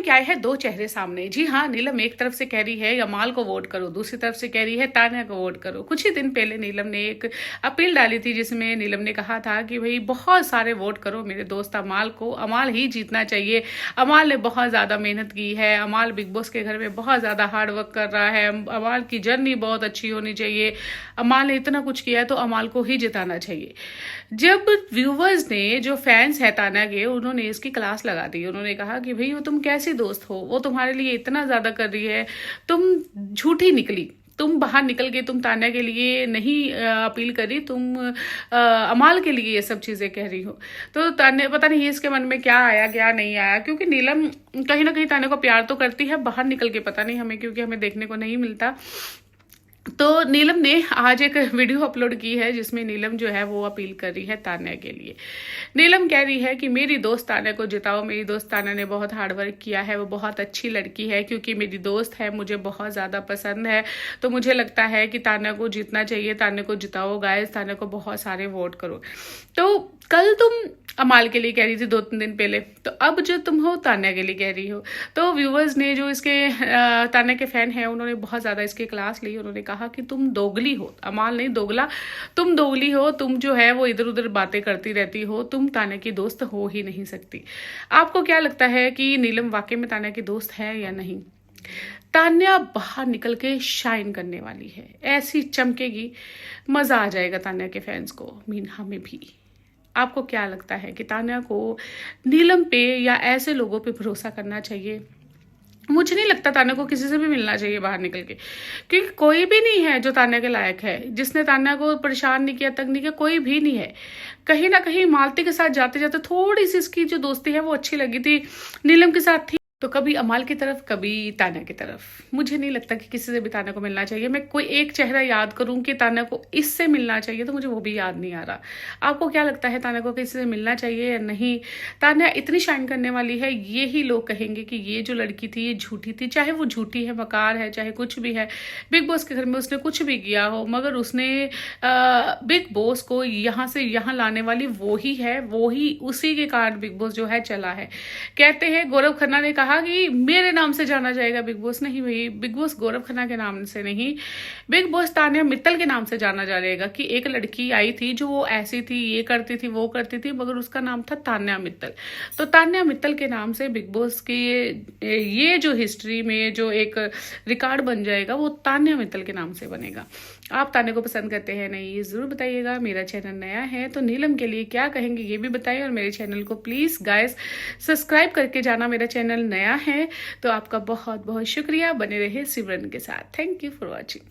के आए हैं दो चेहरे सामने। जी हाँ, नीलम एक तरफ से कह रही है अमाल को वोट करो, दूसरी तरफ से कह रही है तान्या को वोट करो। कुछ ही दिन पहले नीलम ने एक अपील डाली थी जिसमें नीलम ने कहा था कि भाई बहुत सारे वोट करो मेरे दोस्त अमाल को, अमाल ही जीतना चाहिए। अमाल ने बहुत ज्यादा मेहनत की है, अमाल बिग बॉस के घर में बहुत ज्यादा हार्ड वर्क कर रहा है, अमाल की जर्नी बहुत अच्छी होनी चाहिए, अमाल ने इतना कुछ किया है तो अमाल को ही जिताना चाहिए। जब व्यूवर्स ने, जो फैंस है तान्या के, उन्होंने इसकी क्लास लगा दी। उन्होंने कहा कि भाई वो तुम कैसी दोस्त हो, वो तुम्हारे लिए इतना ज्यादा कर रही है, तुम झूठी निकली, तुम बाहर निकल के तुम तान्या के लिए नहीं अपील करी, तुम अमाल के लिए ये सब चीजें कह रही हो। तो तान्या, पता नहीं इसके मन में क्या आया क्या नहीं आया, क्योंकि नीलम कहीं ना कहीं तान्या को प्यार तो करती है, बाहर निकल के पता नहीं हमें, क्योंकि हमें देखने को नहीं मिलता। तो नीलम ने आज एक वीडियो अपलोड की है जिसमें नीलम जो है वो अपील कर रही है तान्या के लिए। नीलम कह रही है कि मेरी दोस्त तान्या को जिताओ, मेरी दोस्त तान्या ने बहुत हार्ड वर्क किया है, वो बहुत अच्छी लड़की है, क्योंकि मेरी दोस्त है, मुझे बहुत ज़्यादा पसंद है, तो मुझे लगता है कि तान्या को जीतना चाहिए, तान्या को जिताओ गाइस, तान्या को बहुत सारे वोट करो। तो कल तुम अमाल के लिए कह रही थी 2-3 दिन पहले, तो अब जो तुम हो तान्या के लिए कह रही हो। तो व्यूवर्स ने, जो इसके तान्या के फैन हैं, उन्होंने बहुत ज़्यादा इसकी क्लास ली। उन्होंने कहा कि तुम दोगली हो, अमाल नहीं दोगला, तुम दोगली हो, तुम जो है वो इधर उधर बातें करती रहती हो, तुम तान्या की दोस्त हो ही नहीं सकती। आपको क्या लगता है कि नीलम वाकई में तान्या की दोस्त है या नहीं? तान्या बाहर निकल के शाइन करने वाली है, ऐसी चमकेगी, मजा आ जाएगा तान्या के फैंस को, मीना में भी। आपको क्या लगता है कि तान्या को नीलम पे या ऐसे लोगों पे भरोसा करना चाहिए? मुझे नहीं लगता तान्या को किसी से भी मिलना चाहिए बाहर निकल के, क्योंकि कोई भी नहीं है जो तान्या के लायक है, जिसने तान्या को परेशान नहीं किया, तंग नहीं किया, कोई भी नहीं है। कहीं ना कहीं मालती के साथ जाते जाते थोड़ी सी इसकी जो दोस्ती है वो अच्छी लगी थी, नीलम के साथ थी, तो कभी अमाल की तरफ कभी तान्या की तरफ। मुझे नहीं लगता कि किसी से भी तान्या को मिलना चाहिए। मैं कोई एक चेहरा याद करूं कि तान्या को इससे मिलना चाहिए, तो मुझे वो भी याद नहीं आ रहा। आपको क्या लगता है, तान्या को किसी से मिलना चाहिए या नहीं? तान्या इतनी शाइन करने वाली है, ये ही लोग कहेंगे कि ये जो लड़की थी ये झूठी थी, चाहे वो झूठी है, मकार है, चाहे कुछ भी है। बिग बॉस के घर में उसने कुछ भी किया हो, मगर उसने बिग बॉस को यहाँ से यहाँ लाने वाली वो ही है, वो ही, उसी के कारण बिग बॉस जो है चला है। कहते हैं, गौरव खन्ना ने कहा कि मेरे नाम से जाना जाएगा बिग बॉस। नहीं भाई, बिग बॉस गौरव खन्ना के नाम से नहीं, बिग बॉस तान्या मित्तल के नाम से जाना जाएगा। कि एक लड़की आई थी जो वो ऐसी थी, ये करती थी, वो करती थी, मगर उसका नाम था तान्या मित्तल। तो तान्या मित्तल के नाम से बिग बॉस की ये जो हिस्ट्री में जो एक रिकॉर्ड बन जाएगा, वो तान्या मित्तल के नाम से बनेगा। आप तान्या को पसंद करते हैं नहीं, ये जरूर बताइएगा। मेरा चैनल नया है तो नीलम के लिए क्या कहेंगे ये भी बताइए, और मेरे चैनल को प्लीज गाइस सब्सक्राइब करके जाना, मेरा चैनल नया है। तो आपका बहुत बहुत शुक्रिया, बने रहे सिमरन के साथ। Thank you for watching.